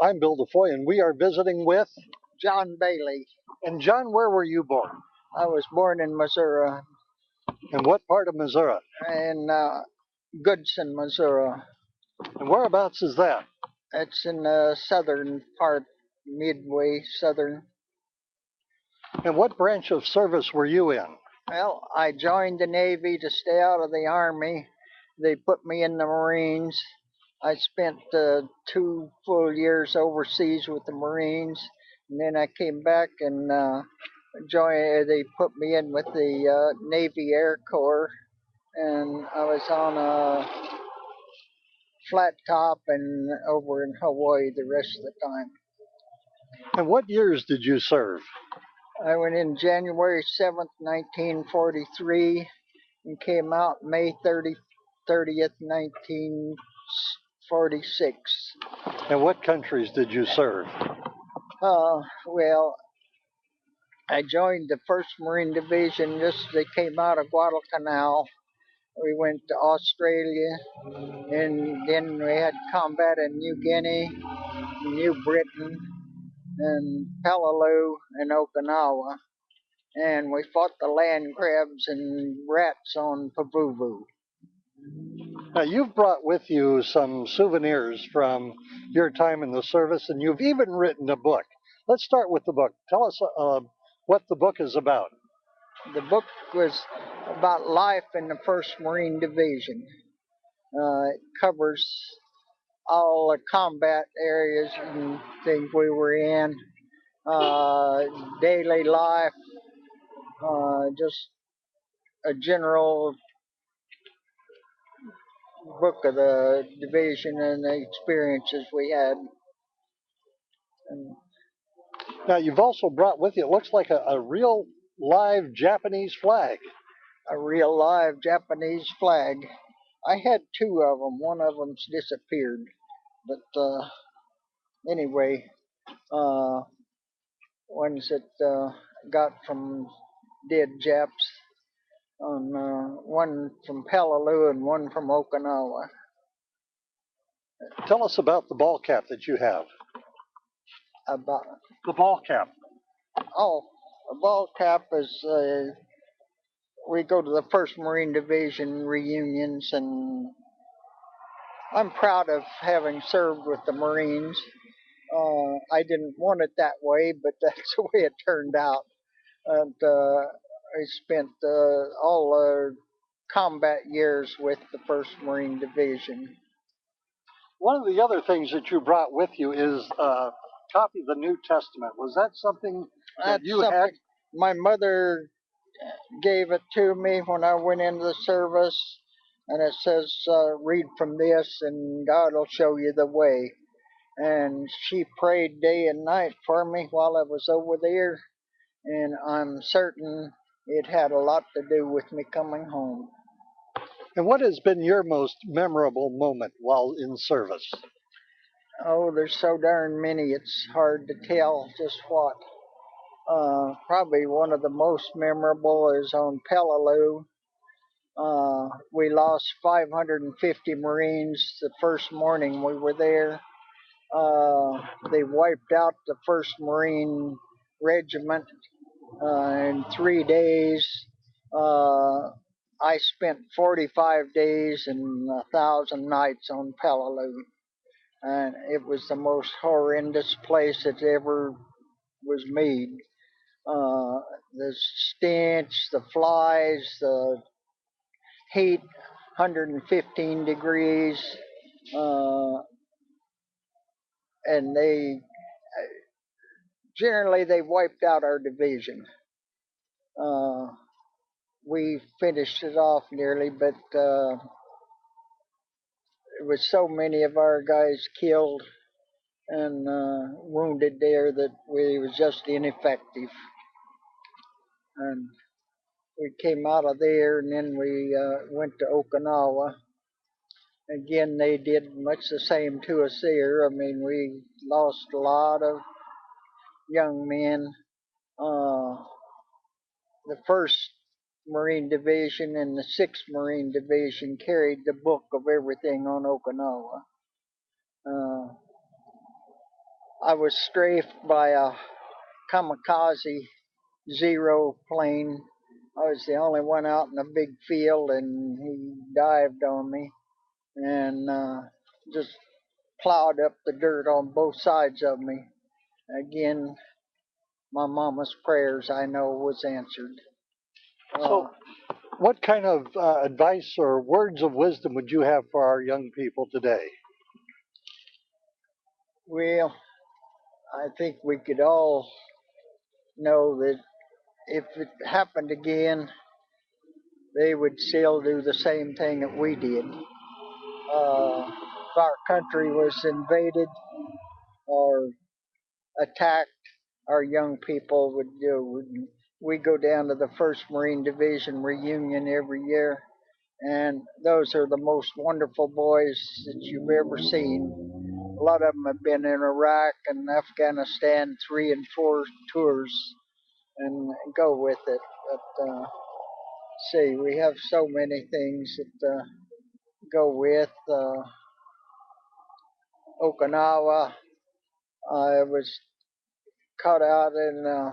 I'm Bill DeFoy, and we are visiting with. John Bailey. And John, where were you born? I was born in Missouri, And what part of Missouri? in Goodson, Missouri. And whereabouts is that? It's in the southern part, midway southern. And what branch of service were you in? Well, I joined the Navy to stay out of the Army. They put me in the Marines. I spent 2 full years overseas with the Marines, and then I came back and joined. They put me in with the Navy Air Corps, and I was on a flat top and over in Hawaii the rest of the time. And what years did you serve? I went in January 7th, 1943, and came out May 30th, 1946. And what countries did you serve? Well, I joined the 1st Marine Division just as they came out of Guadalcanal. We went to Australia, and then we had combat in New Guinea, New Britain, and Palau and Okinawa, and we fought the land crabs and rats on Pavuvu. Now, you've brought with you some souvenirs from your time in the service, and you've even written a book. Let's start with the book. Tell us what the book is about. The book was about life in the 1st Marine Division. It covers all the combat areas and things we were in, daily life, just a general book of the division and the experiences we had. And Now, you've also brought with you, it looks like a real live Japanese flag. a real live Japanese flag. I had two of them. One of them's disappeared, but anyway, uh, ones that got from dead Japs. On one from Palau and one from Okinawa. Tell us about the ball cap that you have. About The ball cap. oh, a ball cap is we go to the 1st Marine Division reunions, and I'm proud of having served with the Marines. I didn't want it that way, but that's the way it turned out. And I spent all the combat years with the 1st Marine Division. One of the other things that you brought with you is a copy of the New Testament. Was that something that That's you had? something my mother gave it to me when I went into the service, and it says, "Read from this, and God will show you the way." And she prayed day and night for me while I was over there, and I'm certain it had a lot to do with me coming home. And what has been your most memorable moment while in service? Oh, there's so darn many, it's hard to tell just what. Probably one of the most memorable is on Peleliu. We lost 550 Marines the first morning we were there. They wiped out the 1st Marine Regiment in 3 days. Uh, I spent 45 days and 1,000 nights on Peleliu, and it was the most horrendous place that ever was made. Uh, the stench, the flies, the heat, 115 degrees, uh, and they wiped out our division. Uh, we finished it off nearly, but there was so many of our guys killed and wounded there that we was just ineffective. And we came out of there, and then we went to Okinawa. Again, they did much the same to us there. I mean, we lost a lot of young men. Uh, the 1st Marine Division and the 6th Marine Division carried the book of everything on Okinawa. Uh, I was strafed by a kamikaze zero plane. I was the only one out in a big field, and he dived on me and just plowed up the dirt on both sides of me. Again, my mama's prayers, I know, was answered. So, what kind of advice or words of wisdom would you have for our young people today? Well, I think we could all know that if it happened again, they would still do the same thing that we did. If our country was invaded or attacked, our young people would do. We go down to the First Marine Division reunion every year, and those are the most wonderful boys that you've ever seen. A lot of them have been in Iraq and Afghanistan 3 and 4 tours and go with it. But see, we have so many things that go with Okinawa. I was caught out in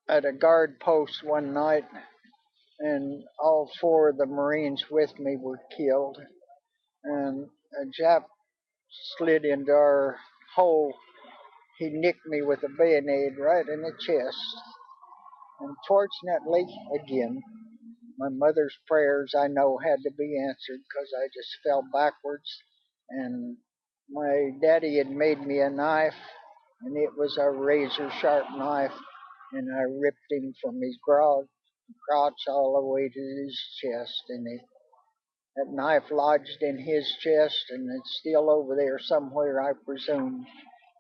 at a guard post one night, and all 4 of the Marines with me were killed. And a Jap slid into our hole. He nicked me with a bayonet right in the chest. And fortunately, again, my mother's prayers I know had to be answered because I just fell backwards. And my daddy had made me a knife, and it was a razor sharp knife, and I ripped him from his crotch all the way to his chest, and that knife lodged in his chest, and it's still over there somewhere, I presume,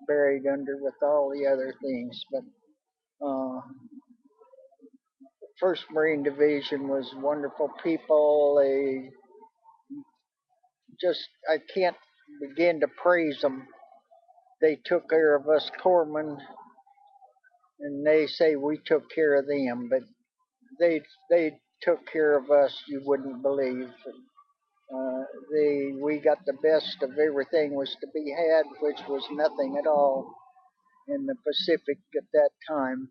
buried under with all the other things. But First Marine Division was wonderful people. They just, I can't begin to praise them. They took care of us corpsmen, and they say we took care of them, but they took care of us. You wouldn't believe. We got the best of everything was to be had, which was nothing at all in the Pacific at that time.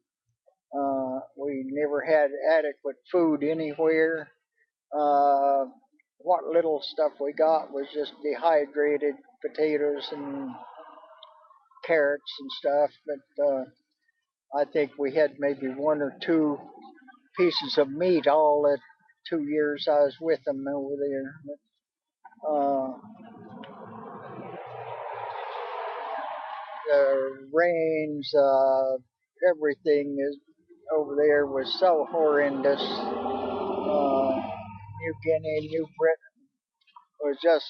We never had adequate food anywhere. Uh, what little stuff we got was just dehydrated potatoes and carrots and stuff. But I think we had maybe 1 or 2 pieces of meat all the 2 years I was with them over there. The rains, everything is over there was so horrendous. New Guinea, New Britain was just.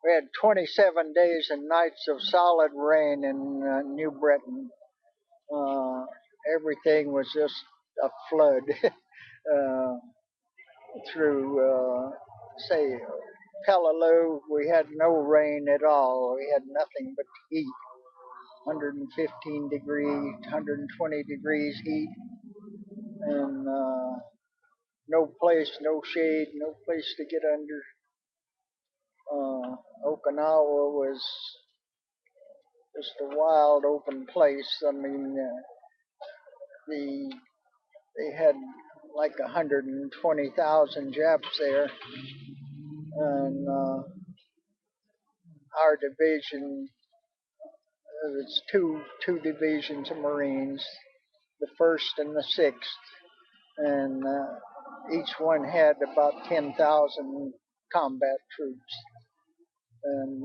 We had 27 days and nights of solid rain in New Britain. Uh, Everything was just a flood uh, through, say, Peleliu. We had no rain at all. We had nothing but heat. 115 degrees, 120 degrees heat, and no place, no shade, no place to get under. Okinawa was just a wild open place. I mean, the they had like 120,000 Japs there, and our division, it's two divisions of Marines, the first and the sixth, and each one had about 10,000 combat troops. And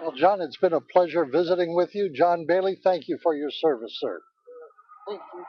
Well, John, it's been a pleasure visiting with you. John Bailey, thank you for your service, sir. thank you.